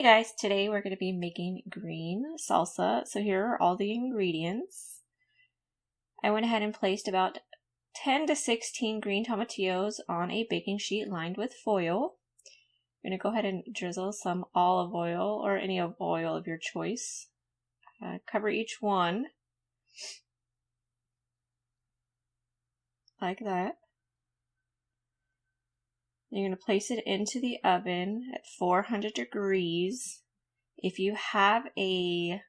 Hey guys, today we're going to be making green salsa. So here are all the ingredients. I went ahead and placed about 10 to 16 green tomatillos on a baking sheet lined with foil. I'm going to go ahead and drizzle some olive oil or any oil of your choice. Cover each one like that. You're going to place it into the oven at 400 degrees. If you have a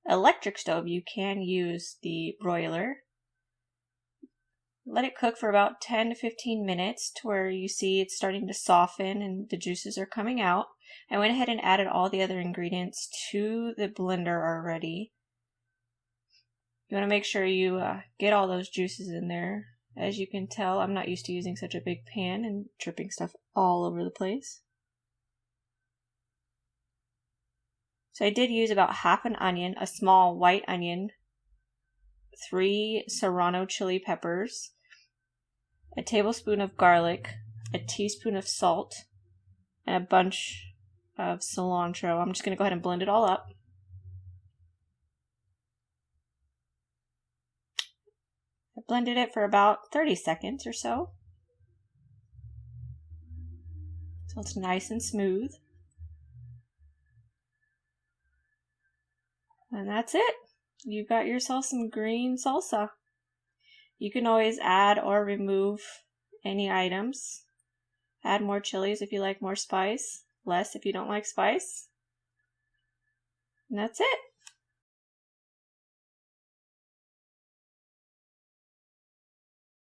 electric stove, you can use the broiler. Let it cook for about 10 to 15 minutes to where you see it's starting to soften and the juices are coming out. I went ahead and added all the other ingredients to the blender already. You want to make sure you get all those juices in there. As you can tell, I'm not used to using such a big pan and dripping stuff all over the place. So I did use about half an onion, a small white onion, 3 serrano chili peppers, a tablespoon of garlic, a teaspoon of salt, and a bunch of cilantro. I'm just going to go ahead and blend it all up. I blended it for about 30 seconds or so. So it's nice and smooth. And that's it. You got yourself some green salsa. You can always add or remove any items. Add more chilies if you like more spice, less if you don't like spice. And that's it.